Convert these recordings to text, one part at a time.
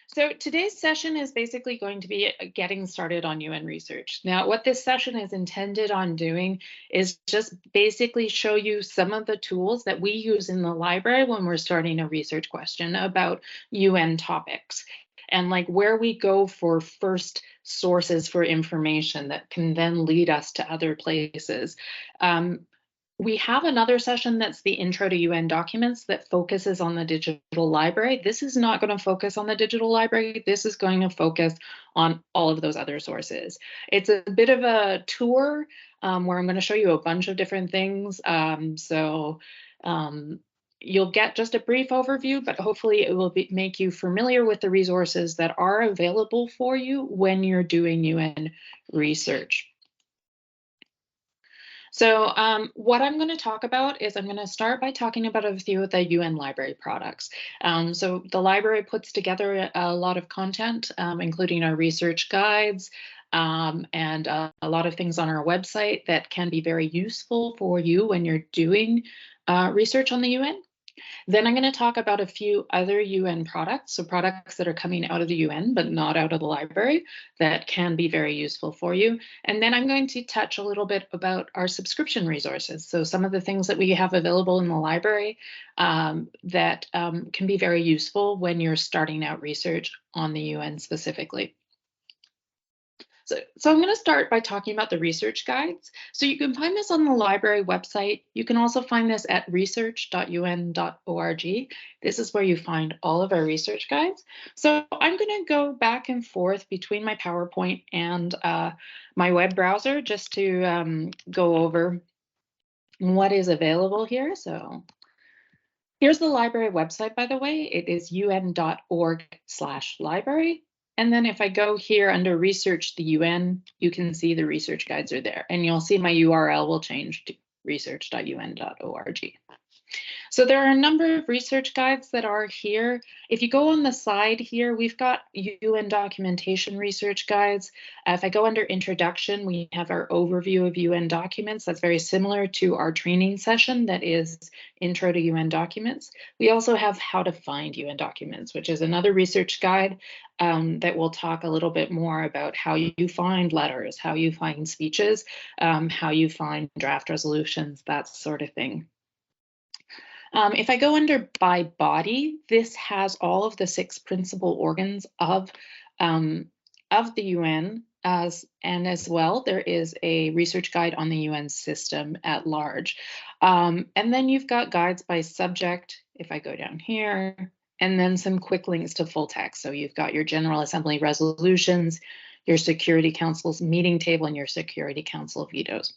So today's session is basically going to be getting started on UN research. Now, what this session is intended on doing is just basically show you some of the tools that we use in the library when we're starting a research question about UN topics and like where we go for first sources for information that can then lead us to other places. Um, we have another session that's the Intro to UN Documents that focuses on the digital library. This is not going to focus on the digital library. This is going to focus on all of those other sources. It's a bit of a tour where I'm going to show you a bunch of different things. Um, you'll get just a brief overview, but hopefully it will make you familiar with the resources that are available for you when you're doing UN research. So what I'm going to talk about is I'm going to start by talking about a few of the UN library products. So the library puts together a lot of content, including our research guides and a lot of things on our website that can be very useful for you when you're doing research on the UN. Then I'm going to talk about a few other UN products, so products that are coming out of the UN but not out of the library that can be very useful for you. And then I'm going to touch a little bit about our subscription resources, so some of the things that we have available in the library that can be very useful when you're starting out research on the UN specifically. So I'm going to start by talking about the research guides. So you can find this on the library website. You can also find this at research.un.org. This is where you find all of our research guides. So I'm going to go back and forth between my PowerPoint and my web browser just to go over what is available here. So here's the library website, by the way. It is un.org/library. And then if I go here under Research the UN, you can see the research guides are there. And you'll see my URL will change to research.un.org. So there are a number of research guides that are here. If you go on the side here, we've got UN documentation research guides. If I go under introduction, we have our overview of UN documents. That's very similar to our training session that is Intro to UN Documents. We also have how to find UN documents, which is another research guide that will talk a little bit more about how you find letters, how you find speeches, how you find draft resolutions, that sort of thing. If I go under by body, this has all of the 6 principal organs of the UN, and as well, there is a research guide on the UN system at large. And then you've got guides by subject, if I go down here, and then some quick links to full text. So you've got your General Assembly resolutions, your Security Council's meeting table, and your Security Council vetoes.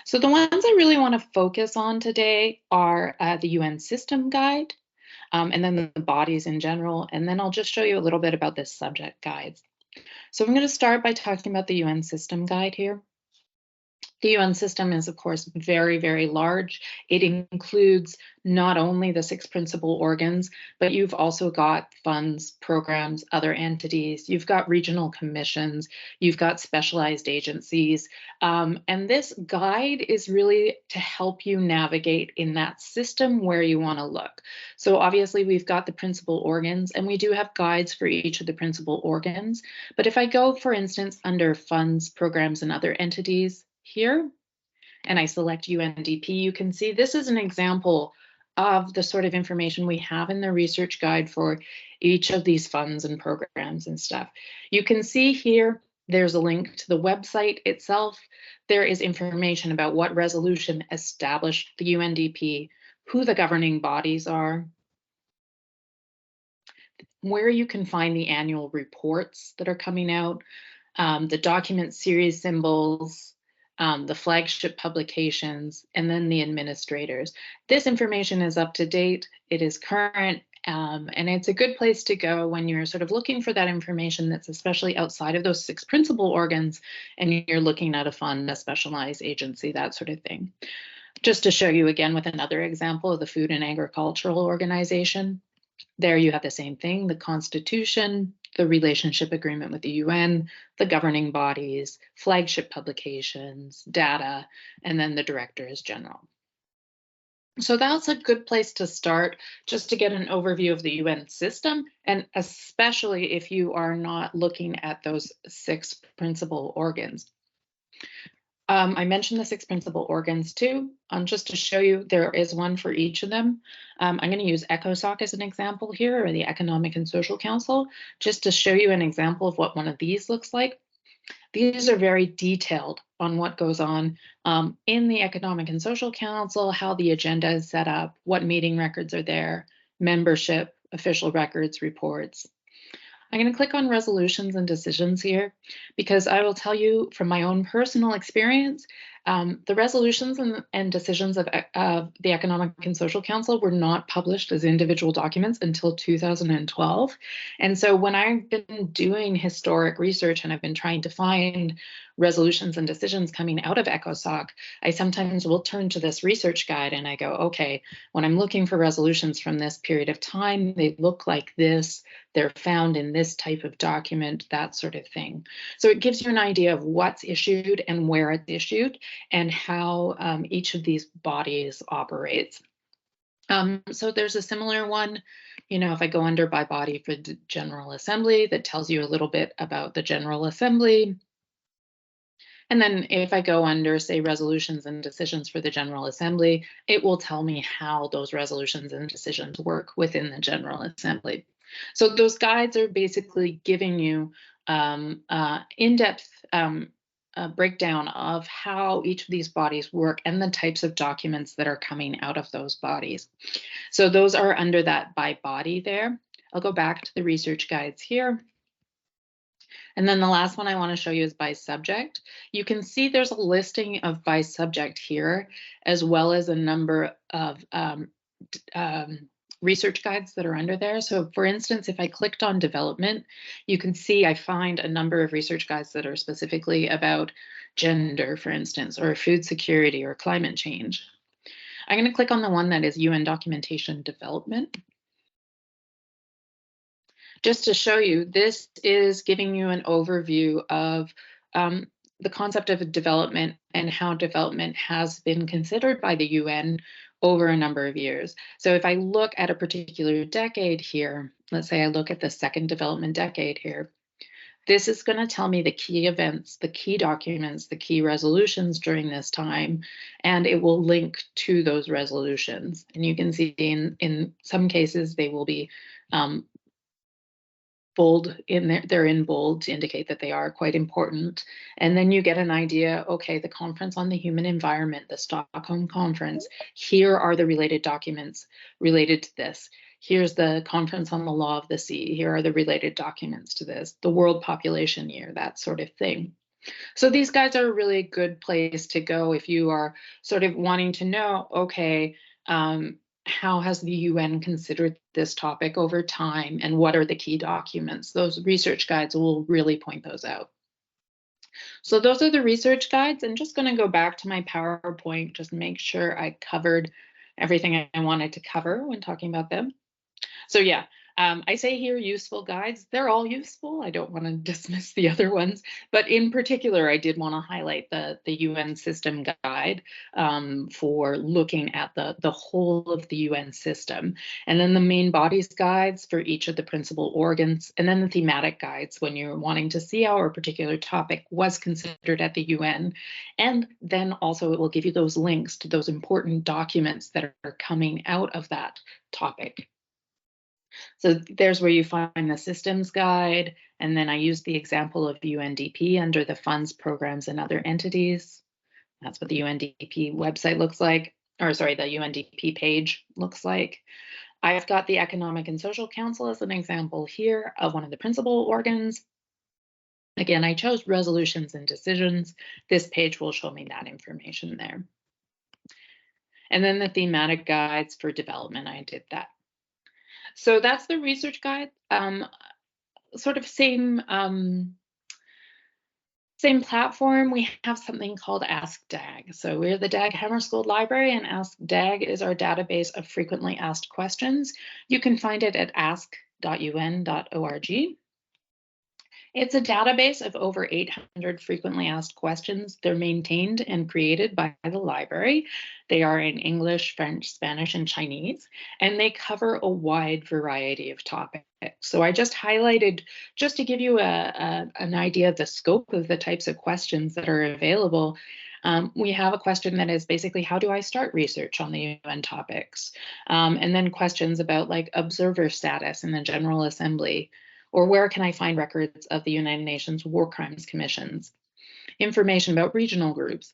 So the ones I really want to focus on today are the UN System Guide, and then the bodies in general, and then I'll just show you a little bit about the subject guides. So I'm going to start by talking about the UN System Guide here. The UN system is, of course, very, very large. It includes not only the 6 principal organs, but you've also got funds, programs, other entities. You've got regional commissions. You've got specialized agencies. And this guide is really to help you navigate in that system where you want to look. So obviously, we've got the principal organs, and we do have guides for each of the principal organs. But if I go, for instance, under funds, programs, and other entities, here, and I select UNDP, you can see this is an example of the sort of information we have in the research guide for each of these funds and programs and stuff. You can see here, there's a link to the website itself. There is information about what resolution established the UNDP, who the governing bodies are, where you can find the annual reports that are coming out, the document series symbols, the flagship publications, and then the administrators. This information is up to date, it is current, and it's a good place to go when you're sort of looking for that information that's especially outside of those 6 principal organs, and you're looking at a fund, a specialized agency, that sort of thing. Just to show you again with another example of the Food and Agricultural Organization, there you have the same thing, the Constitution, the relationship agreement with the UN, the governing bodies, flagship publications, data, and then the directors general. So that's a good place to start, just to get an overview of the UN system, and especially if you are not looking at those 6 principal organs. I mentioned the 6 principal organs too, just to show you there is one for each of them. I'm going to use ECOSOC as an example here, or the Economic and Social Council, just to show you an example of what one of these looks like. These are very detailed on what goes on in the Economic and Social Council, how the agenda is set up, what meeting records are there, membership, official records, reports. I'm going to click on resolutions and decisions here, because I will tell you from my own personal experience, the resolutions and decisions of the Economic and Social Council were not published as individual documents until 2012. And so when I've been doing historic research and I've been trying to find resolutions and decisions coming out of ECOSOC, I sometimes will turn to this research guide and I go, okay, when I'm looking for resolutions from this period of time, they look like this. They're found in this type of document, that sort of thing. So it gives you an idea of what's issued and where it's issued and how each of these bodies operates. So there's a similar one, if I go under by body for the General Assembly, that tells you a little bit about the General Assembly. And then if I go under, say, resolutions and decisions for the General Assembly, it will tell me how those resolutions and decisions work within the General Assembly. So those guides are basically giving you in-depth breakdown of how each of these bodies work and the types of documents that are coming out of those bodies. So those are under that by body there. I'll go back to the research guides here. And then the last one I want to show you is by subject. You can see there's a listing of by subject here, as well as a number of research guides that are under there. So for instance, if I clicked on development, you can see I find a number of research guides that are specifically about gender, for instance, or food security or climate change. I'm going to click on the one that is UN documentation development. Just to show you, this is giving you an overview of the concept of development and how development has been considered by the UN over a number of years. So if I look at a particular decade here, let's say I look at the second development decade here, this is going to tell me the key events, the key documents, the key resolutions during this time, and it will link to those resolutions. And you can see in some cases, they will be bold in there, they're in bold to indicate that they are quite important. And then you get an idea, okay, the Conference on the Human Environment, the Stockholm Conference, here are the related documents related to this. Here's the Conference on the Law of the Sea, here are the related documents to this, the World Population Year, that sort of thing. So these guides are a really good place to go if you are sort of wanting to know, okay, how has the UN considered this topic over time and what are the key documents? Those research guides will really point those out. So those are the research guides. I'm just going to go back to my PowerPoint, just make sure I covered everything I wanted to cover when talking about them. So yeah, I say here useful guides. They're all useful. I don't want to dismiss the other ones, but in particular, I did want to highlight the UN system guide for looking at the whole of the UN system. And then the main bodies guides for each of the principal organs, and then the thematic guides when you're wanting to see how a particular topic was considered at the UN. And then also it will give you those links to those important documents that are coming out of that topic. So there's where you find the systems guide, and then I use the example of UNDP under the funds, programs, and other entities. That's what the UNDP website looks like, or sorry, the UNDP page looks like. I've got the Economic and Social Council as an example here of one of the principal organs. Again, I chose resolutions and decisions. This page will show me that information there. And then the thematic guides for development, I did that. So that's the research guide. Sort of same platform. We have something called Ask DAG. So we're the Dag Hammarskjöld Library, and Ask DAG is our database of frequently asked questions. You can find it at ask.un.org. It's a database of over 800 frequently asked questions. They're maintained and created by the library. They are in English, French, Spanish, and Chinese, and they cover a wide variety of topics. So I just highlighted, just to give you an idea of the scope of the types of questions that are available. We have a question that is basically, how do I start research on the UN topics? And then questions about like observer status in the General Assembly, or where can I find records of the United Nations War Crimes Commissions? Information about regional groups,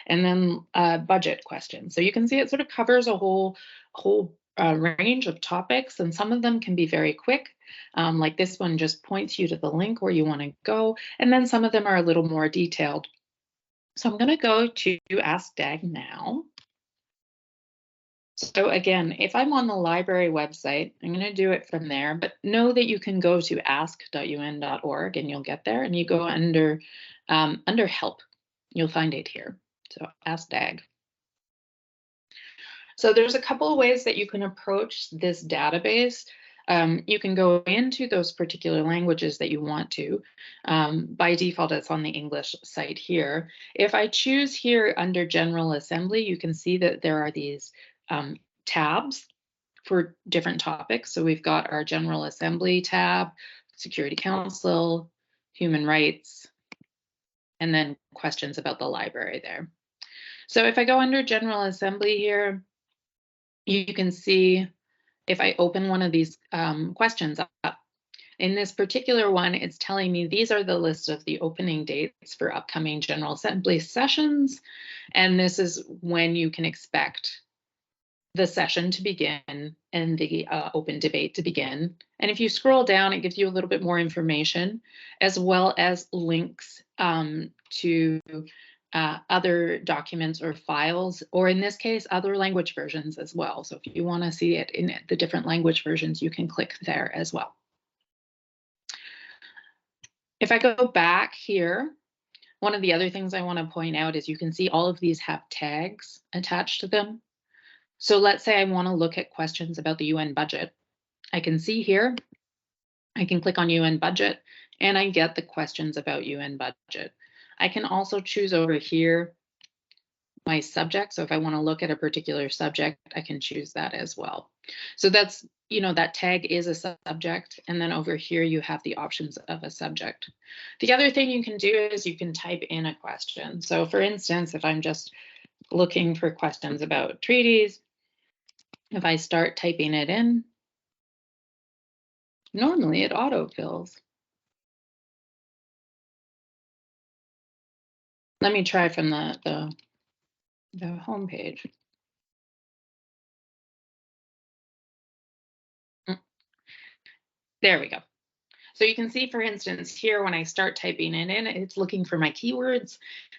and then budget questions. So you can see it sort of covers a whole range of topics, and some of them can be very quick. Like this one just points you to the link where you want to go, and then some of them are a little more detailed. So I'm going to go to Ask DAG now. So again, if I'm on the library website, I'm going to do it from there, but know that you can go to ask.un.org and you'll get there, and you go under help. You'll find it here. So Ask DAG. So there's a couple of ways that you can approach this database. You can go into those particular languages that you want to. By default, it's on the English site here. If I choose here under General Assembly, you can see that there are these tabs for different topics. So we've got our General Assembly tab, Security Council, Human Rights, and then questions about the library there. So if I go under General Assembly here, you can see if I open one of these questions up, in this particular one, it's telling me these are the list of the opening dates for upcoming General Assembly sessions. And this is when you can expect the session to begin and the open debate to begin. And if you scroll down, it gives you a little bit more information, as well as links to other documents or files, or in this case, other language versions as well. So if you want to see it in the different language versions, you can click there as well. If I go back here, one of the other things I want to point out is you can see all of these have tags attached to them. So let's say I want to look at questions about the UN budget. I can see here, I can click on UN budget, and I get the questions about UN budget. I can also choose over here my subject. So if I want to look at a particular subject, I can choose that as well. So that's, that tag is a subject. And then over here, you have the options of a subject. The other thing you can do is you can type in a question. So for instance, if I'm just looking for questions about treaties, if I start typing it in, normally it autofills. Let me try from the home page. There we go. So you can see, for instance, here when I start typing it in, it's looking for my keywords.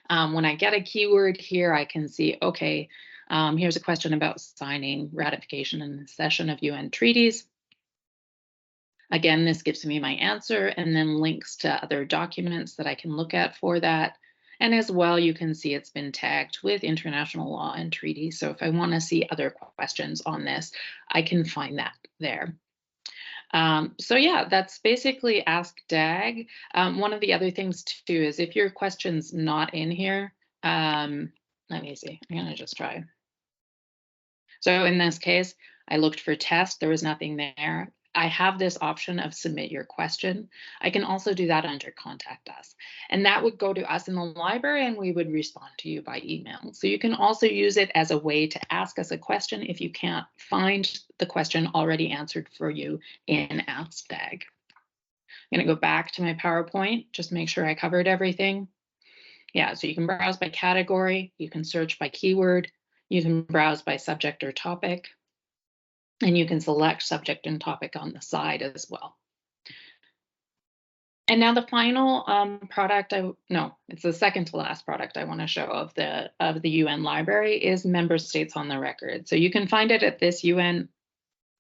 When I get a keyword here, I can see, okay, here's a question about signing, ratification, and accession of UN treaties. Again, this gives me my answer and then links to other documents that I can look at for that. And as well, you can see it's been tagged with international law and treaties. So if I want to see other questions on this, I can find that there. So yeah, that's basically Ask DAG. One of the other things too is if your question's not in here, let me see, I'm gonna just try. So in this case, I looked for test, there was nothing there. I have this option of submit your question. I can also do that under contact us. And that would go to us in the library and we would respond to you by email. So you can also use it as a way to ask us a question if you can't find the question already answered for you in Ask DAG. I'm gonna go back to my PowerPoint, just make sure I covered everything. Yeah, so you can browse by category, you can search by keyword, you can browse by subject or topic, and you can select subject and topic on the side as well. And now the final product, it's the second to last product I want to show of the UN library is member states on the record. So you can find it at this URL.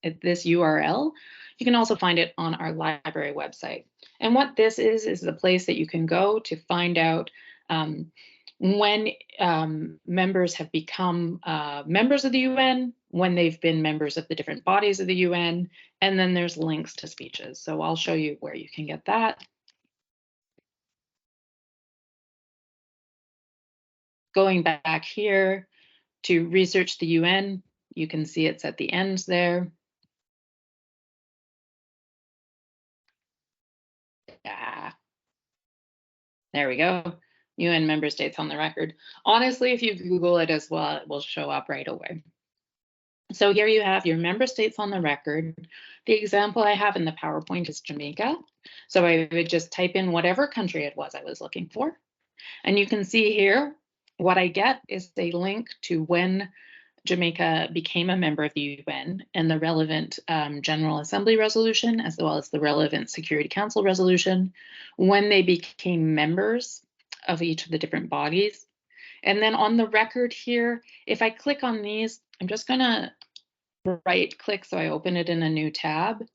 You can also find it on our library website. And what this is the place that you can go to find out when members have become members of the UN, when they've been members of the different bodies of the UN, and then there's links to speeches. So I'll show you where you can get that. Going back here to research the UN, you can see it's at the end there. There we go. UN member states on the record. Honestly, if you Google it as well, it will show up right away. So here you have your member states on the record. The example I have in the PowerPoint is Jamaica. So I would just type in whatever country it was I was looking for. And you can see here, what I get is a link to when Jamaica became a member of the UN and the relevant General Assembly resolution, as well as the relevant Security Council resolution, when they became members of each of the different bodies. And then on the record here, if I click on these, I'm just going to right click so I open it in a new tab.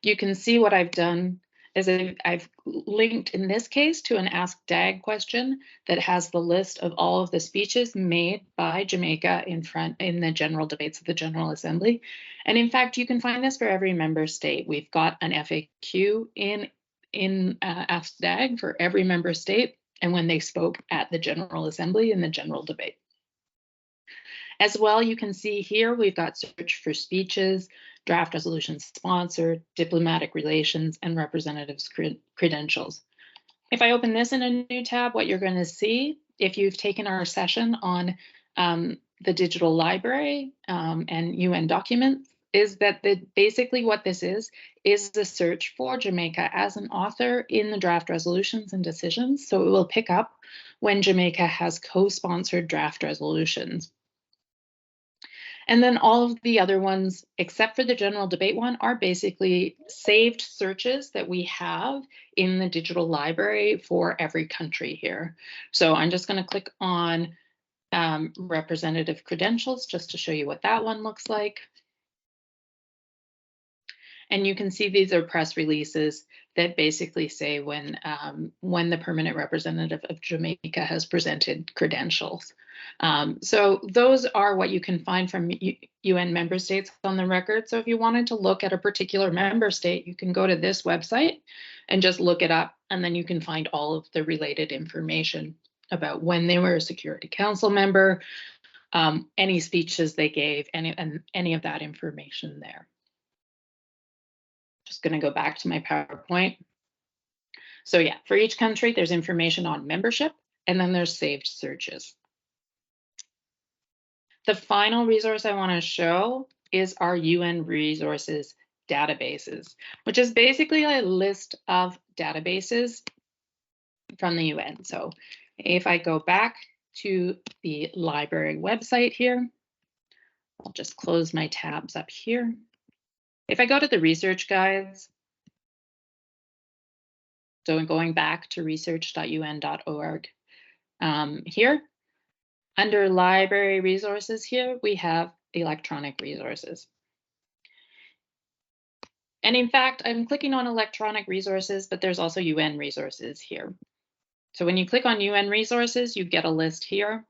You can see what I've done is I've linked in this case to an Ask DAG question that has the list of all of the speeches made by Jamaica in the general debates of the General Assembly. And in fact, you can find this for every member state. We've got an FAQ in Ask DAG for every member state and when they spoke at the General Assembly in the general debate. As well, you can see here we've got search for speeches, draft resolutions sponsored, diplomatic relations, and representatives' credentials. If I open this in a new tab, what you're going to see, if you've taken our session on the digital library and UN documents, is that basically what this is the search for Jamaica as an author in the draft resolutions and decisions. So it will pick up when Jamaica has co-sponsored draft resolutions. And then all of the other ones, except for the general debate one, are basically saved searches that we have in the digital library for every country here. So I'm just going to click on representative credentials just to show you what that one looks like. And you can see these are press releases that basically say when the permanent representative of Jamaica has presented credentials. So those are what you can find from UN member states on the record. So if you wanted to look at a particular member state, you can go to this website and just look it up, and then you can find all of the related information about when they were a Security Council member, any speeches they gave, and any of that information there. Just going to go back to my PowerPoint. So yeah, for each country, there's information on membership, and then there's saved searches. The final resource I want to show is our UN resources databases, which is basically a list of databases from the UN. So if I go back to the library website here, I'll just close my tabs up here. If I go to the research guides, so going back to research.un.org, here, under library resources here, we have electronic resources. And in fact, I'm clicking on electronic resources, but there's also UN resources here. So when you click on UN resources, you get a list here.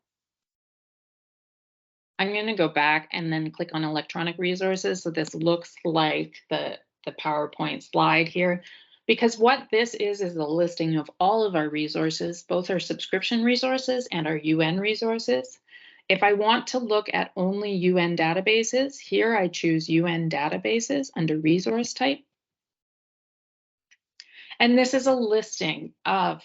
I'm going to go back and then click on electronic resources. So this looks like the PowerPoint slide here, because what this is a listing of all of our resources, both our subscription resources and our UN resources. If I want to look at only UN databases, here I choose UN databases under resource type. And this is a listing of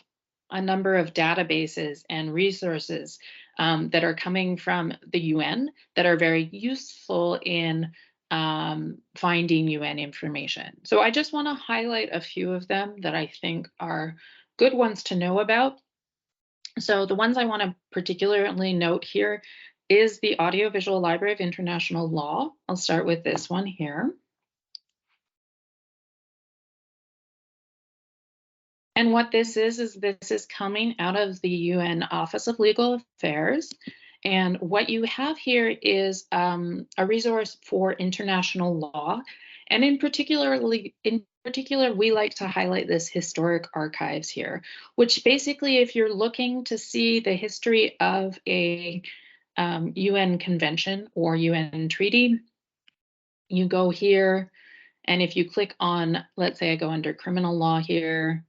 a number of databases and resources that are coming from the UN that are very useful in finding UN information. So I just want to highlight a few of them that I think are good ones to know about. So the ones I want to particularly note here is the Audiovisual Library of International Law. I'll start with this one here. And what this is this is coming out of the UN Office of Legal Affairs. And what you have here is a resource for international law. And in particular, we like to highlight this historic archives here, which basically, if you're looking to see the history of a UN convention or UN treaty, you go here. And if you click on, let's say I go under criminal law here,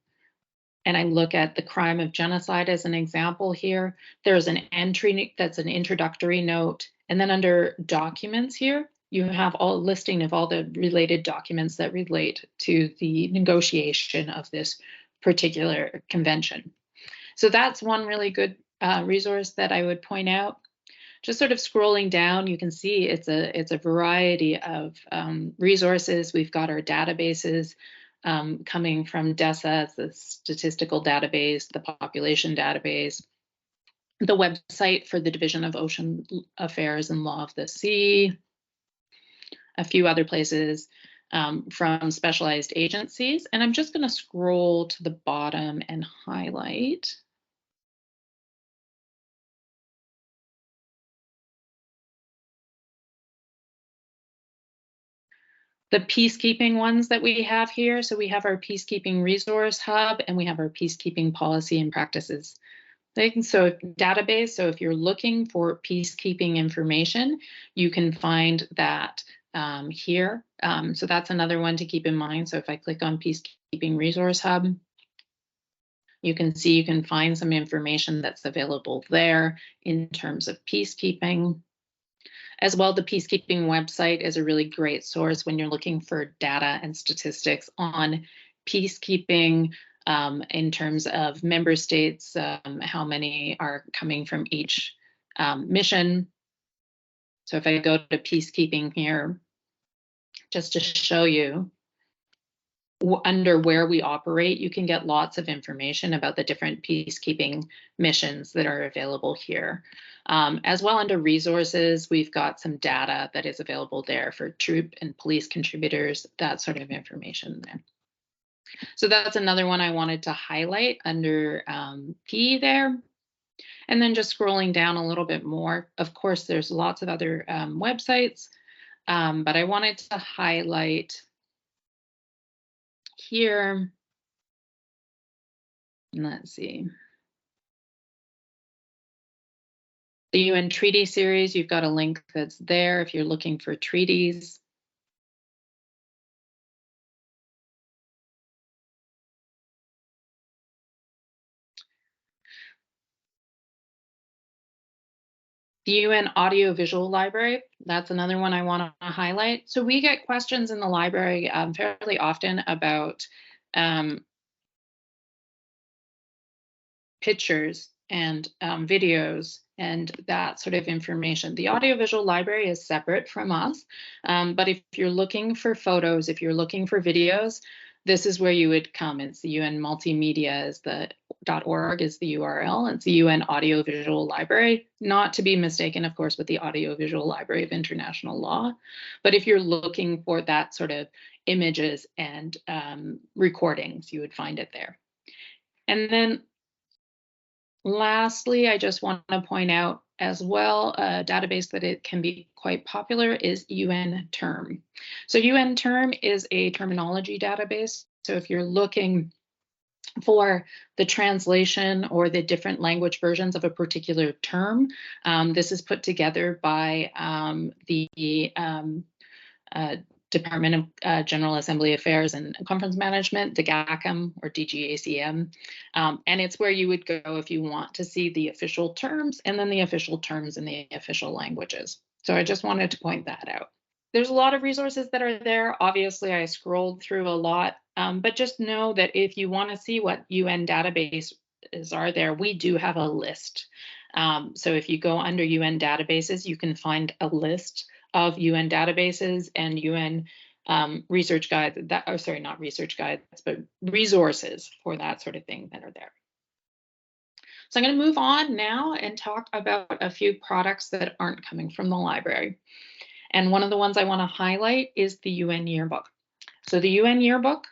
and I look at the crime of genocide as an example here, there's an entry that's an introductory note. And then under documents here, you have a listing of all the related documents that relate to the negotiation of this particular convention. So that's one really good resource that I would point out. Just sort of scrolling down, you can see it's a variety of resources. We've got our databases coming from DESA, the statistical database, the population database, the website for the Division of Ocean Affairs and Law of the Sea, a few other places from specialized agencies. And I'm just going to scroll to the bottom and highlight. The peacekeeping ones that we have here. So we have our Peacekeeping Resource Hub and we have our Peacekeeping Policy and Practices. So database, so if you're looking for peacekeeping information, you can find that here. So that's another one to keep in mind. So if I click on Peacekeeping Resource Hub, you can see you can find some information that's available there in terms of peacekeeping. As well, the peacekeeping website is a really great source when you're looking for data and statistics on peacekeeping in terms of member states, how many are coming from each mission. So if I go to peacekeeping here, just to show you, under where we operate, you can get lots of information about the different peacekeeping missions that are available here. As well, under resources, we've got some data that is available there for troop and police contributors, that sort of information there. So that's another one I wanted to highlight under P there. And then just scrolling down a little bit more, of course, there's lots of other websites, but I wanted to highlight here. Let's see. The UN Treaty Series, you've got a link that's there if you're looking for treaties. The UN Audiovisual Library, that's another one I want to highlight. So we get questions in the library fairly often about pictures and videos and that sort of information. The Audiovisual Library is separate from us, but if you're looking for photos, if you're looking for videos, this is where you would come. It's the UN Multimedia is the .org is the URL. It's the UN Audiovisual Library, not to be mistaken, of course, with the Audiovisual Library of International Law. But if you're looking for that sort of images and recordings, you would find it there. And then lastly, I just want to point out as well, a database that it can be quite popular is UN Term. So UN Term is a terminology database. So if you're looking for the translation or the different language versions of a particular term, this is put together by the Department of General Assembly Affairs and Conference Management, DGACM or DGACM. And it's where you would go if you want to see the official terms and then the official terms in the official languages. So I just wanted to point that out. There's a lot of resources that are there. Obviously, I scrolled through a lot, but just know that if you want to see what UN databases are there, we do have a list. So if you go under UN databases, you can find a list of UN databases and UN research guides, not research guides, but resources for that sort of thing that are there. So I'm going to move on now and talk about a few products that aren't coming from the library. And one of the ones I want to highlight is the UN Yearbook. So the UN Yearbook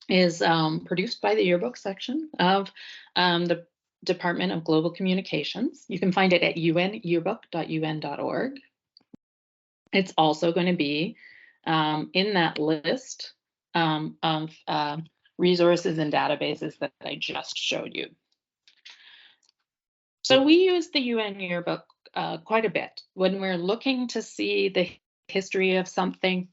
is produced by the Yearbook section of the Department of Global Communications. You can find it at unyearbook.un.org. It's also going to be in that list of resources and databases that I just showed you. So we use the UN Yearbook quite a bit when we're looking to see the history of something,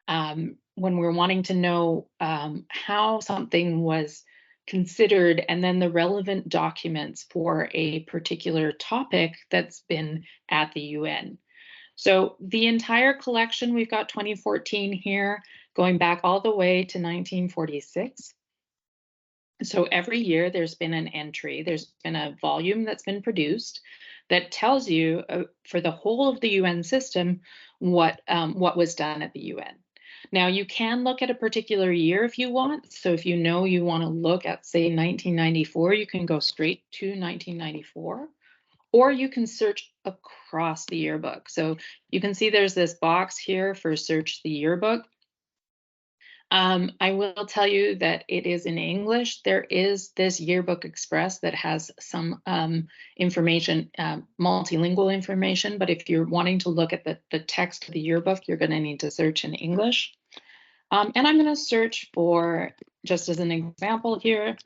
when we're wanting to know how something was considered, and then the relevant documents for a particular topic that's been at the UN. So the entire collection, we've got 2014 here, going back all the way to 1946. So every year there's been an entry, there's been a volume that's been produced that tells you for the whole of the UN system what was done at the UN. Now you can look at a particular year if you want. So if you know you want to look at, say, 1994, you can go straight to 1994. Or you can search across the yearbook. So you can see there's this box here for search the yearbook. I will tell you that it is in English. There is this Yearbook Express that has some information, multilingual information, but if you're wanting to look at the text of the yearbook, you're going to need to search in English. And I'm going to search for, just as an example here,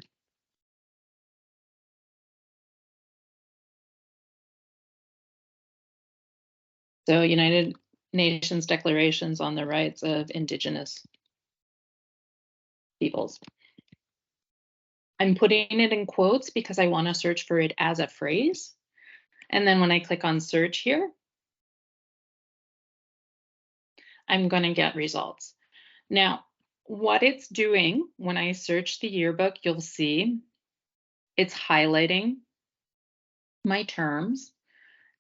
so United Nations Declarations on the Rights of Indigenous Peoples. I'm putting it in quotes because I want to search for it as a phrase. And then when I click on search here, I'm going to get results. Now, what it's doing when I search the yearbook, you'll see it's highlighting my terms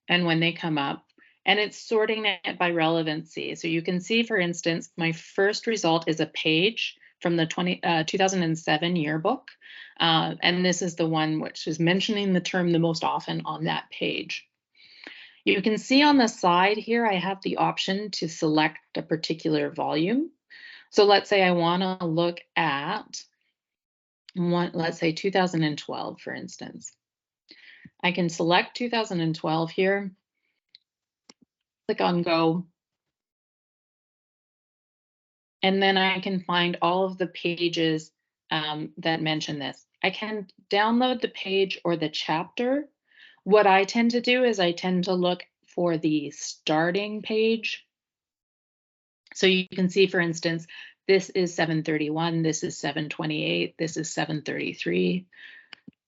and when they come up, and it's sorting it by relevancy. So you can see, for instance, my first result is a page from the 2007 yearbook. And this is the one which is mentioning the term the most often on that page. You can see on the side here, I have the option to select a particular volume. So let's say I want to look at let's say 2012, for instance. I can select 2012 here, click on go, and then I can find all of the pages that mention this. I can download the page or the chapter. What I tend to do is I tend to look for the starting page. So you can see, for instance, this is 731, this is 728, this is 733.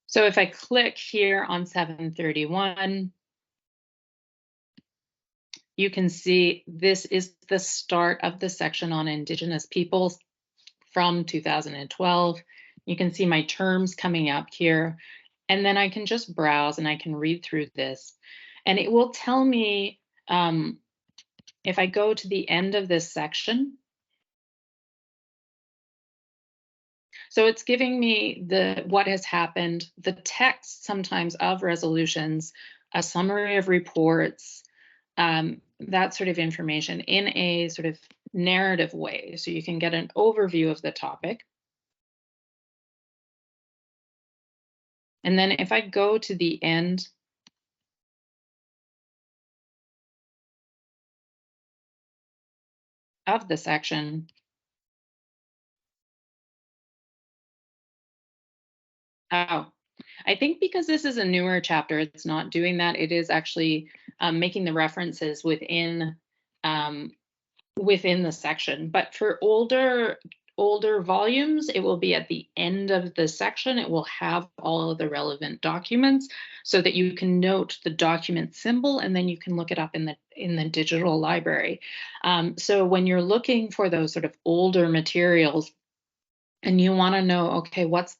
So if I click here on 731, you can see this is the start of the section on Indigenous peoples from 2012. You can see my terms coming up here, and then I can just browse and I can read through this, and it will tell me if I go to the end of this section. So it's giving me what has happened, the text sometimes of resolutions, a summary of reports, that sort of information in a sort of narrative way. So you can get an overview of the topic. And then if I go to the end of the section, oh, I think because this is a newer chapter, it's not doing that. It is actually making the references within the section. But for older volumes, it will be at the end of the section. It will have all of the relevant documents so that you can note the document symbol, and then you can look it up in the digital library. So when you're looking for those sort of older materials, and you want to know, okay, what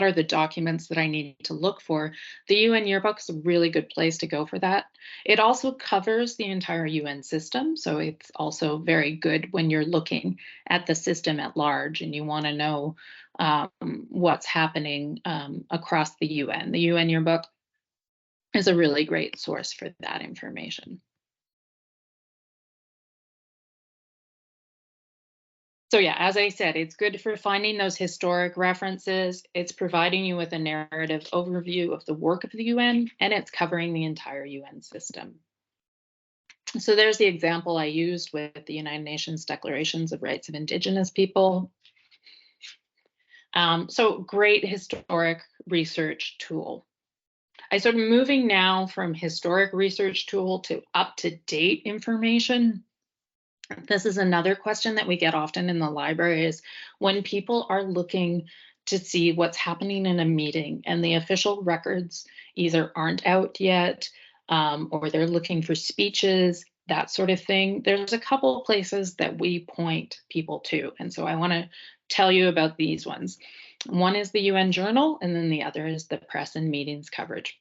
are the documents that I need to look for? The UN Yearbook is a really good place to go for that. It also covers the entire UN system, so it's also very good when you're looking at the system at large and you want to know what's happening across the UN. The UN Yearbook is a really great source for that information. So yeah, as I said, it's good for finding those historic references. It's providing you with a narrative overview of the work of the UN, and it's covering the entire UN system. So there's the example I used with the United Nations Declarations of Rights of Indigenous People. So great historic research tool. I started moving now from historic research tool to up-to-date information. This is another question that we get often in the library, is when people are looking to see what's happening in a meeting, and the official records either aren't out yet, or they're looking for speeches, that sort of thing. There's a couple of places that we point people to, and so I want to tell you about these ones. One is the UN Journal, and then the other is the press and meetings coverage.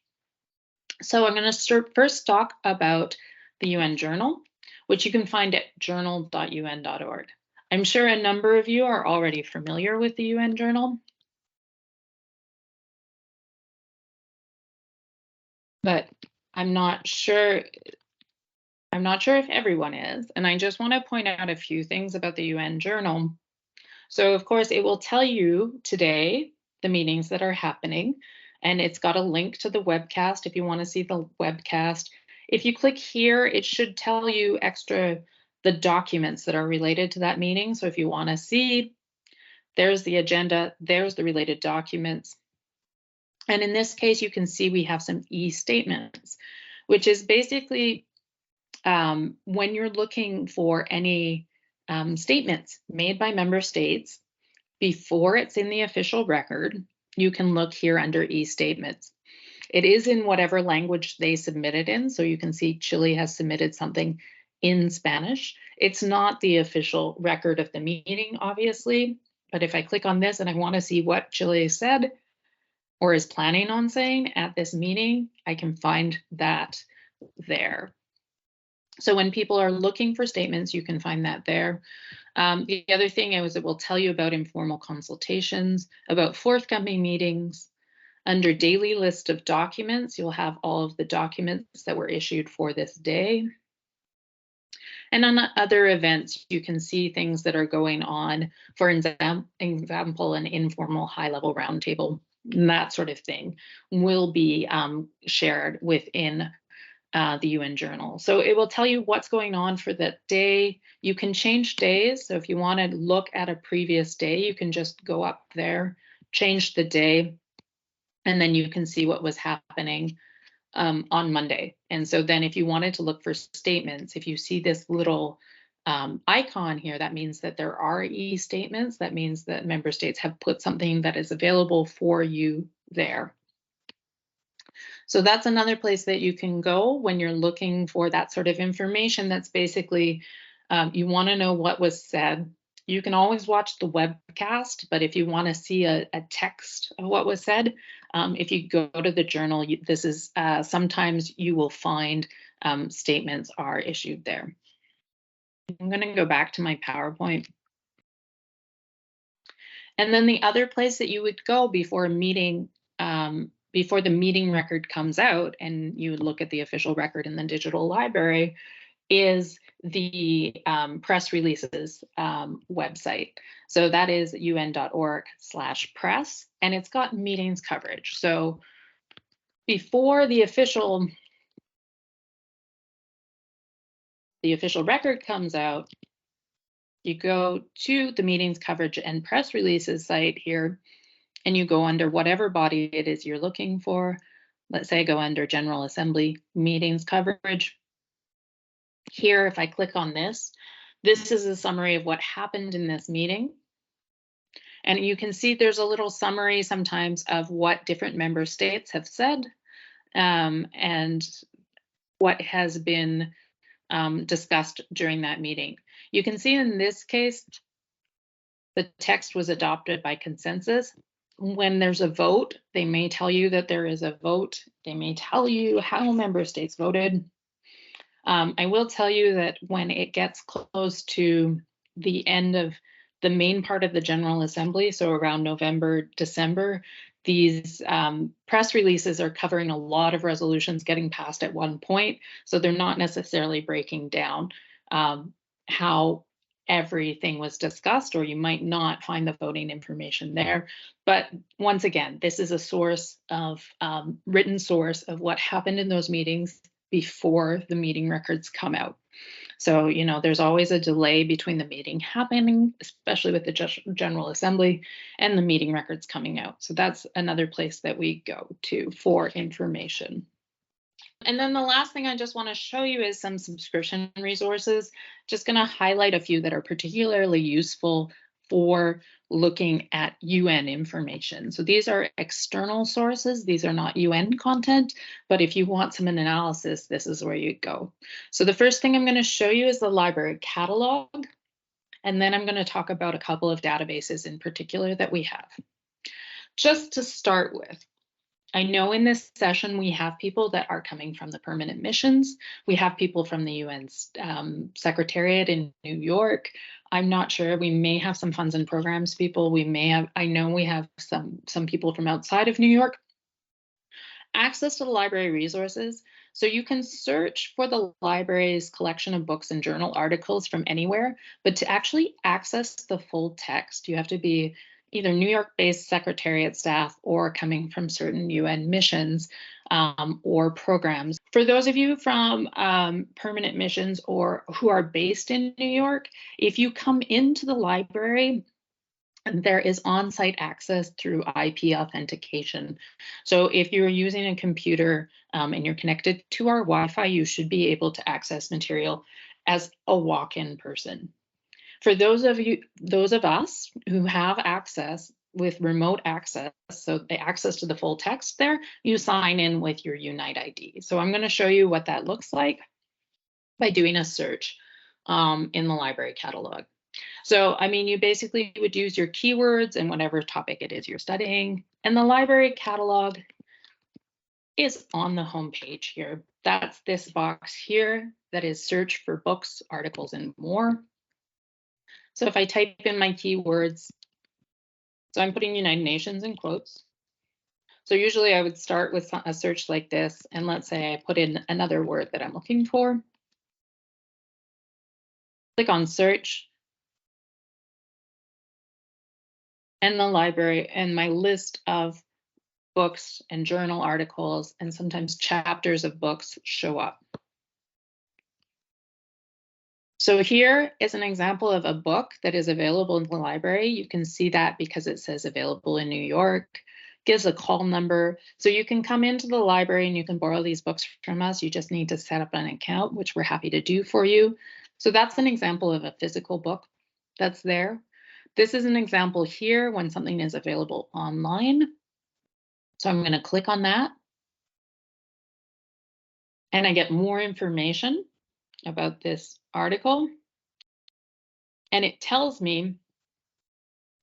So I'm going to first talk about the UN Journal, which you can find at journal.un.org. I'm sure a number of you are already familiar with the UN Journal, but I'm not sure if everyone is, and I just want to point out a few things about the UN Journal. So of course, it will tell you today the meetings that are happening, and it's got a link to the webcast if you want to see the webcast. If you click here, it should tell you the documents that are related to that meeting. So if you want to see, there's the agenda, there's the related documents. And in this case, you can see we have some e-statements, which is basically when you're looking for any statements made by member states before it's in the official record, you can look here under e-statements. It is in whatever language they submit it in. So you can see Chile has submitted something in Spanish. It's not the official record of the meeting, obviously, but if I click on this and I want to see what Chile said or is planning on saying at this meeting, I can find that there. So when people are looking for statements, you can find that there. The other thing is it will tell you about informal consultations, about forthcoming meetings. Under daily list of documents, you'll have all of the documents that were issued for this day. And on other events, you can see things that are going on, for example, an informal high-level roundtable, that sort of thing will be shared within the UN Journal. So it will tell you what's going on for that day. You can change days. So if you want to look at a previous day, you can just go up there, change the day, and then you can see what was happening on Monday. And so then if you wanted to look for statements, if you see this little icon here, that means that there are e-statements. That means that member states have put something that is available for you there. So that's another place that you can go when you're looking for that sort of information. That's basically, you want to know what was said. You can always watch the webcast, but if you want to see a text of what was said, if you go to the journal, this is sometimes you will find statements are issued there. I'm going to go back to my PowerPoint. And then the other place that you would go before a meeting, before the meeting record comes out and you look at the official record in the digital library, is the press releases website. So that is un.org/press, and it's got meetings coverage. So before the official record comes out, you go to the meetings coverage and press releases site here, and you go under whatever body it is you're looking for. Let's say I go under General Assembly meetings coverage. Here, if I click on this is a summary of what happened in this meeting. And you can see there's a little summary sometimes of what different member states have said and what has been discussed during that meeting. You can see in this case, the text was adopted by consensus. When there's a vote, they may tell you that there is a vote. They may tell you how member states voted. I will tell you that when it gets close to the end of the main part of the General Assembly, so around November, December, these press releases are covering a lot of resolutions getting passed at one point. So they're not necessarily breaking down how everything was discussed, or you might not find the voting information there. But once again, this is a source of written source of what happened in those meetings before the meeting records come out. So, you know, there's always a delay between the meeting happening, especially with the General Assembly, and the meeting records coming out. So that's another place that we go to for information. And then the last thing I just want to show you is some subscription resources. Just going to highlight a few that are particularly useful for looking at UN information. So these are external sources. These are not UN content, but if you want some analysis, this is where you go. So the first thing I'm going to show you is the library catalog, and then I'm going to talk about a couple of databases in particular that we have. Just to start with, I know in this session we have people that are coming from the permanent missions. We have people from the UN Secretariat in New York. I'm not sure. We may have some funds and programs people. We may have, I know we have some people from outside of New York. Access to the library resources. So you can search for the library's collection of books and journal articles from anywhere, but to actually access the full text, you have to be either New York-based Secretariat staff or coming from certain UN missions or programs. For those of you from permanent missions or who are based in New York, if you come into the library, there is on-site access through IP authentication. So if you're using a computer and you're connected to our Wi-Fi, you should be able to access material as a walk-in person. For those of us who have access with remote access, so the access to the full text there, you sign in with your Unite ID. So I'm going to show you what that looks like by doing a search in the library catalog. So, I mean, you basically would use your keywords and whatever topic it is you're studying, and the library catalog is on the home page here. That's this box here that is search for books, articles, and more. So if I type in my keywords, so I'm putting United Nations in quotes. So usually I would start with a search like this, and let's say I put in another word that I'm looking for. Click on search. And the library and my list of books and journal articles and sometimes chapters of books show up. So here is an example of a book that is available in the library. You can see that because it says available in New York, gives a call number. So you can come into the library and you can borrow these books from us. You just need to set up an account, which we're happy to do for you. So that's an example of a physical book that's there. This is an example here when something is available online. So I'm going to click on that. And I get more information about this article. And it tells me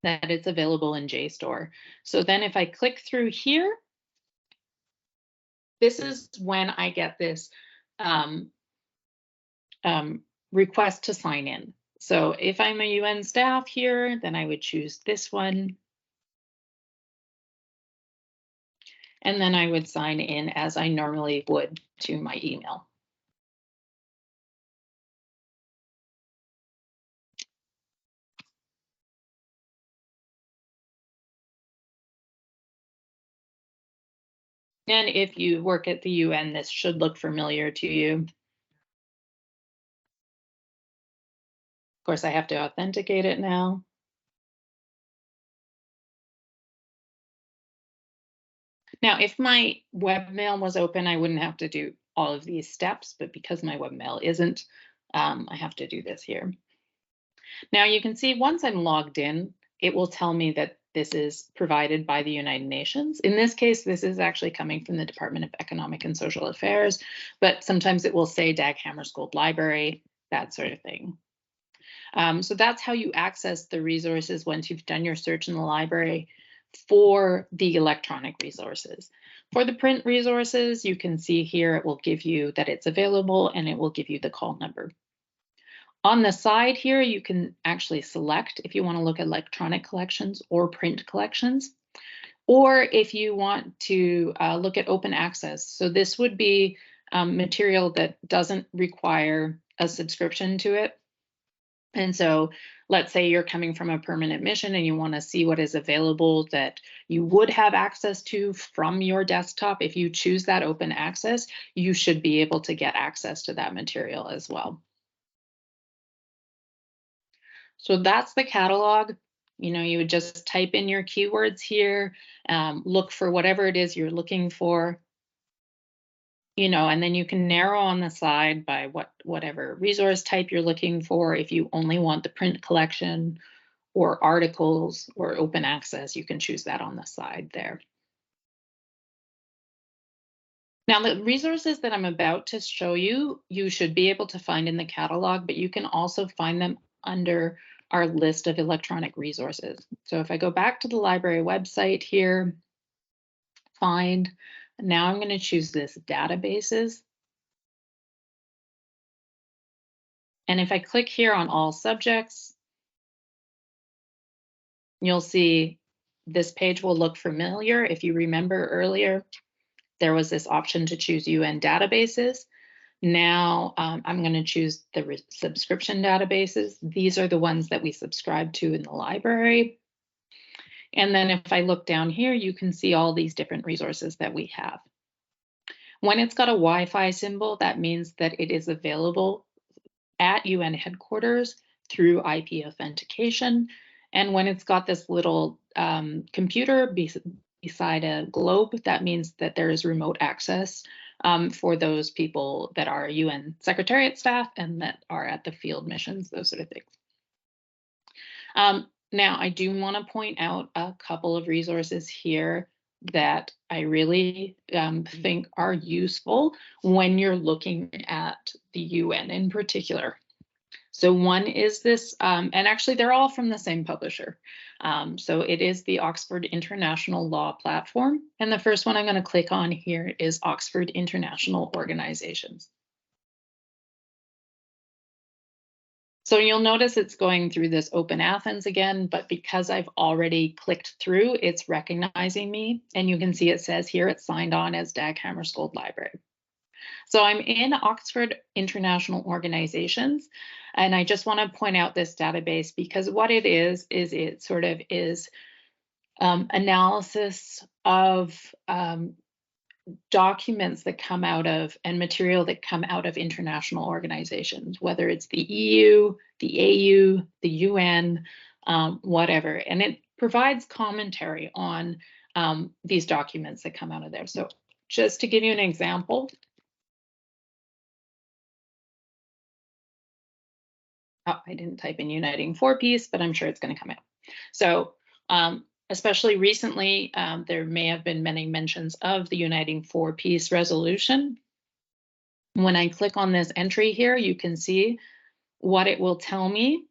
that it's available in JSTOR. So then if I click through here, this is when I get this request to sign in. So if I'm a UN staff here, then I would choose this one. And then I would sign in as I normally would to my email. And if you work at the UN, this should look familiar to you. Of course, I have to authenticate it now. Now, if my webmail was open, I wouldn't have to do all of these steps, but because my webmail isn't, I have to do this here. Now you can see once I'm logged in, it will tell me that this is provided by the United Nations. In this case, this is actually coming from the Department of Economic and Social Affairs, but sometimes it will say Dag Hammarskjöld Library, that sort of thing. So that's how you access the resources once you've done your search in the library for the electronic resources. For the print resources, you can see here it will give you that it's available and it will give you the call number. On the side here, you can actually select if you want to look at electronic collections or print collections, or if you want to look at open access. So this would be material that doesn't require a subscription to it. And so let's say you're coming from a permanent mission and you want to see what is available that you would have access to from your desktop. If you choose that open access, you should be able to get access to that material as well. So that's the catalog. You know, you would just type in your keywords here, look for whatever it is you're looking for, you know, and then you can narrow on the side by whatever resource type you're looking for. If you only want the print collection, or articles or open access, you can choose that on the side there. Now, the resources that I'm about to show you, you should be able to find in the catalog, but you can also find them under our list of electronic resources. So if I go back to the library website here, find, now I'm going to choose this databases. And if I click here on all subjects, you'll see this page will look familiar. If you remember earlier, there was this option to choose UN databases. Now I'm going to choose the subscription databases. These are the ones that we subscribe to in the library. And then if I look down here, you can see all these different resources that we have. When it's got a Wi-Fi symbol, that means that it is available at UN headquarters through IP authentication. And when it's got this little computer beside a globe, that means that there is remote access for those people that are UN Secretariat staff and that are at the field missions, those sort of things. Now, I do want to point out a couple of resources here that I really think are useful when you're looking at the UN in particular. So one is this, and actually they're all from the same publisher. So it is the Oxford International Law Platform. And the first one I'm going to click on here is Oxford International Organizations. So you'll notice it's going through this Open Athens again, but because I've already clicked through, it's recognizing me. And you can see it says here it's signed on as Dag Hammarskjöld Library. So I'm in Oxford International Organizations, and I just want to point out this database because what it is it sort of is analysis of documents that come out of and material that come out of international organizations, whether it's the EU, the AU, the UN, whatever. And it provides commentary on these documents that come out of there. So just to give you an example, I didn't type in Uniting for Peace, but I'm sure it's going to come out. So especially recently, there may have been many mentions of the Uniting for Peace resolution. When I click on this entry here, you can see what it will tell me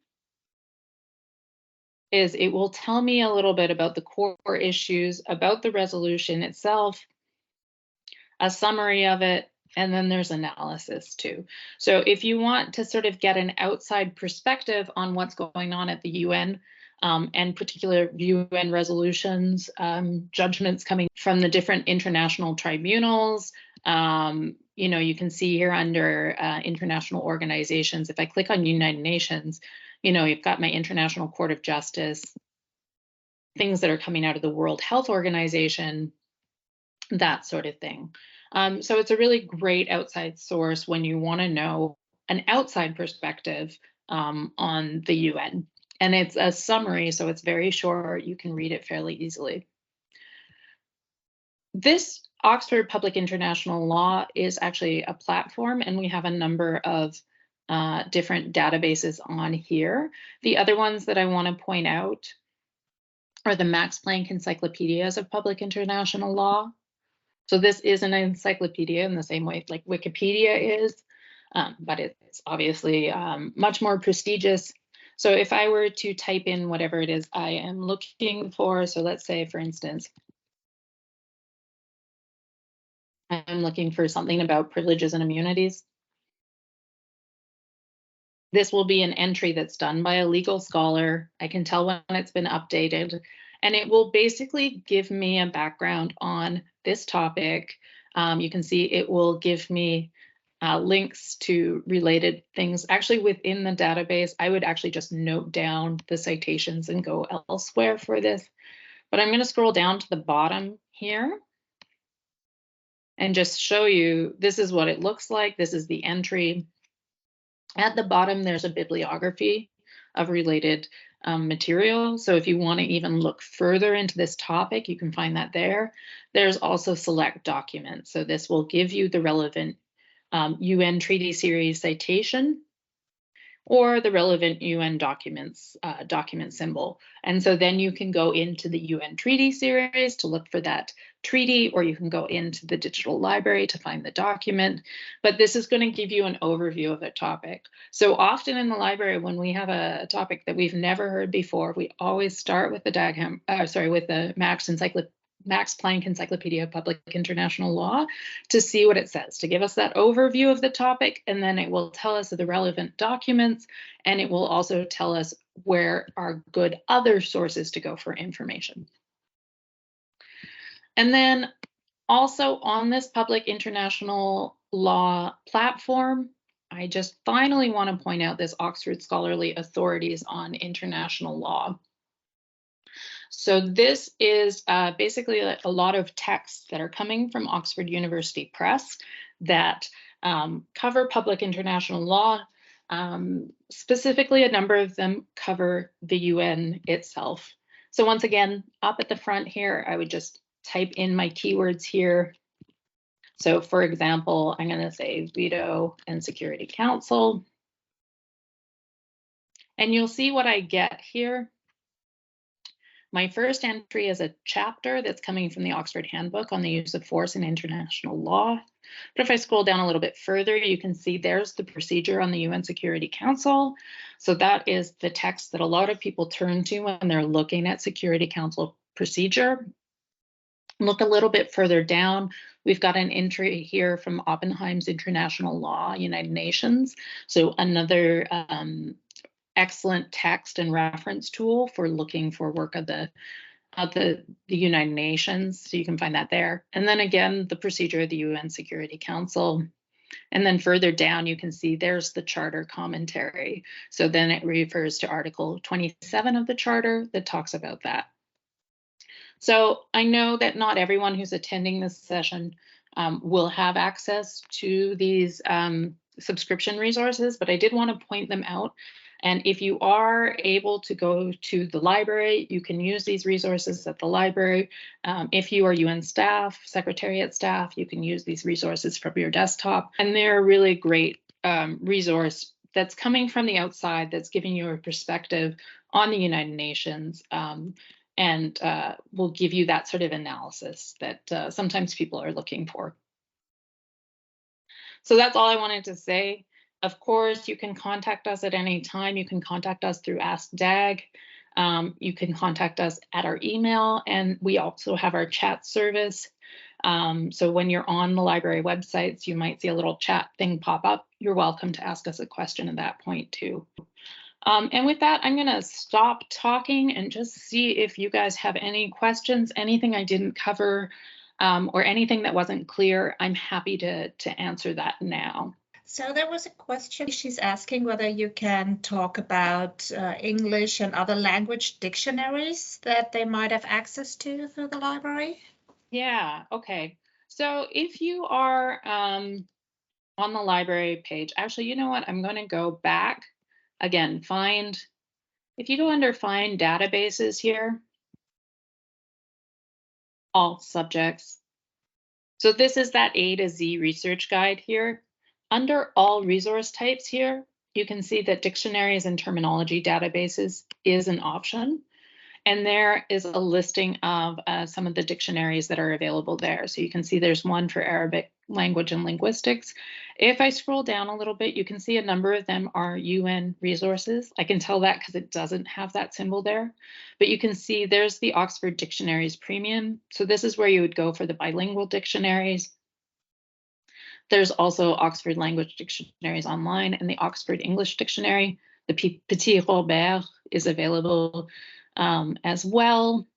is it will tell me a little bit about the core issues, about the resolution itself, a summary of it, and then there's analysis too. So if you want to sort of get an outside perspective on what's going on at the UN, and particular UN resolutions, judgments coming from the different international tribunals, you know, you can see here under international organizations, if I click on United Nations, you know, you've got my International Court of Justice, things that are coming out of the World Health Organization, that sort of thing. So it's a really great outside source when you want to know an outside perspective on the UN. And it's a summary, so it's very short. You can read it fairly easily. This Oxford Public International Law is actually a platform, and we have a number of different databases on here. The other ones that I want to point out are the Max Planck Encyclopedias of Public International Law. So this is an encyclopedia in the same way like Wikipedia is, but it's obviously much more prestigious. So if I were to type in whatever it is I am looking for, so let's say, for instance, I'm looking for something about privileges and immunities. This will be an entry that's done by a legal scholar. I can tell when it's been updated, and it will basically give me a background on this topic. You can see it will give me links to related things. Actually, within the database, I would actually just note down the citations and go elsewhere for this. But I'm going to scroll down to the bottom here and just show you, this is what it looks like. This is the entry. At the bottom, there's a bibliography of related material. So if you want to even look further into this topic, you can find that there. There's also select documents. So this will give you the relevant UN Treaty Series citation, or the relevant UN documents, document symbol. And so then you can go into the UN treaty series to look for that treaty, or you can go into the digital library to find the document. But this is going to give you an overview of a topic. So often in the library, when we have a topic that we've never heard before, we always start with the with the Max Planck Encyclopedia of Public International Law to see what it says, to give us that overview of the topic, and then it will tell us the relevant documents, and it will also tell us where are good other sources to go for information. And then also on this public international law platform, I just finally want to point out this Oxford Scholarly Authorities on International Law. So this is basically a lot of texts that are coming from Oxford University Press that cover public international law. Specifically, a number of them cover the UN itself. So once again, up at the front here, I would just type in my keywords here. So for example, I'm going to say Veto and Security Council. And you'll see what I get here. My first entry is a chapter that's coming from the Oxford Handbook on the Use of Force in International Law. But if I scroll down a little bit further, you can see there's the procedure on the UN Security Council. So that is the text that a lot of people turn to when they're looking at Security Council procedure. Look a little bit further down. We've got an entry here from Oppenheim's International Law, United Nations. So another excellent text and reference tool for looking for work of the United Nations. So you can find that there. And then again, the procedure of the UN Security Council. And then further down, you can see there's the charter commentary. So then it refers to Article 27 of the charter that talks about that. So I know that not everyone who's attending this session will have access to these subscription resources, but I did want to point them out. And if you are able to go to the library, you can use these resources at the library. If you are UN staff, Secretariat staff, you can use these resources from your desktop. And they're a really great resource that's coming from the outside, that's giving you a perspective on the United Nations, and will give you that sort of analysis that sometimes people are looking for. So that's all I wanted to say. Of course, you can contact us at any time. You can contact us through Ask DAG. You can contact us at our email, and we also have our chat service. So when you're on the library websites, you might see a little chat thing pop up. You're welcome to ask us a question at that point too. And with that, I'm going to stop talking and just see if you guys have any questions, anything I didn't cover, or anything that wasn't clear. I'm happy to answer that now. So there was a question. She's asking whether you can talk about English and other language dictionaries that they might have access to through the library. Yeah, okay. So if you are on the library page, actually, you know what? I'm going to go back again, if you go under Find Databases here, all subjects. So this is that A to Z research guide here. Under all resource types here, you can see that dictionaries and terminology databases is an option. And there is a listing of some of the dictionaries that are available there. So you can see there's one for Arabic language and linguistics. If I scroll down a little bit, you can see a number of them are UN resources. I can tell that because it doesn't have that symbol there. But you can see there's the Oxford Dictionaries Premium. So this is where you would go for the bilingual dictionaries. There's also Oxford Language Dictionaries Online and the Oxford English Dictionary. The Petit Robert is available as well.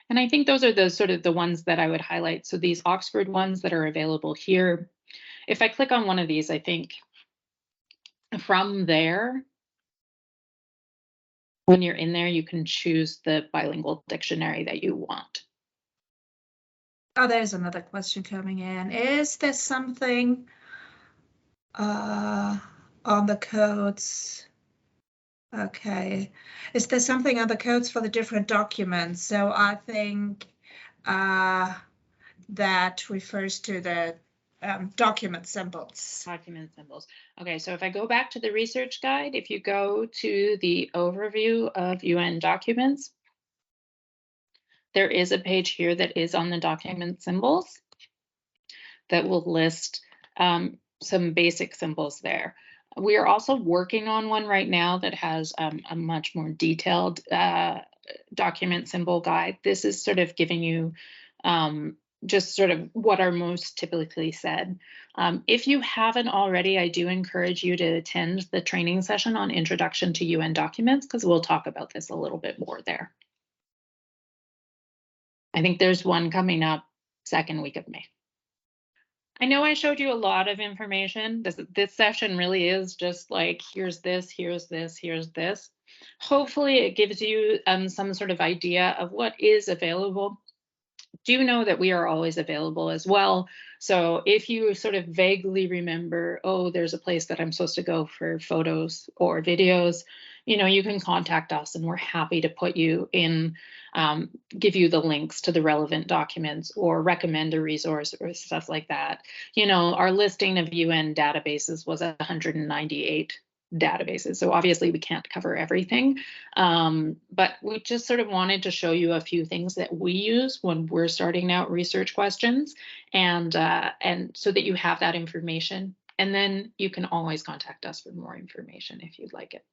And I think those are the sort of the ones that I would highlight. So these Oxford ones that are available here. If I click on one of these, I think from there, when you're in there, you can choose the bilingual dictionary that you want. Oh, there's another question coming in. Is there something on the codes? Okay. Is there something on the codes for the different documents? So I think that refers to the document symbols. Document symbols. Okay, so if I go back to the research guide, if you go to the overview of UN documents, there is a page here that is on the document symbols that will list some basic symbols there. We are also working on one right now that has a much more detailed document symbol guide. This is sort of giving you just sort of what are most typically said. If you haven't already, I do encourage you to attend the training session on Introduction to UN Documents, because we'll talk about this a little bit more there. I think there's one coming up second week of May. I know I showed you a lot of information. This session really is just like, here's this, here's this, here's this. Hopefully it gives you some sort of idea of what is available. Do know that we are always available as well. So if you sort of vaguely remember, oh, there's a place that I'm supposed to go for photos or videos, you know, you can contact us and we're happy to put you in, give you the links to the relevant documents or recommend a resource or stuff like that. You know, our listing of UN databases was 198 databases. So obviously we can't cover everything, but we just sort of wanted to show you a few things that we use when we're starting out research questions, and so that you have that information. And then you can always contact us for more information if you'd like it.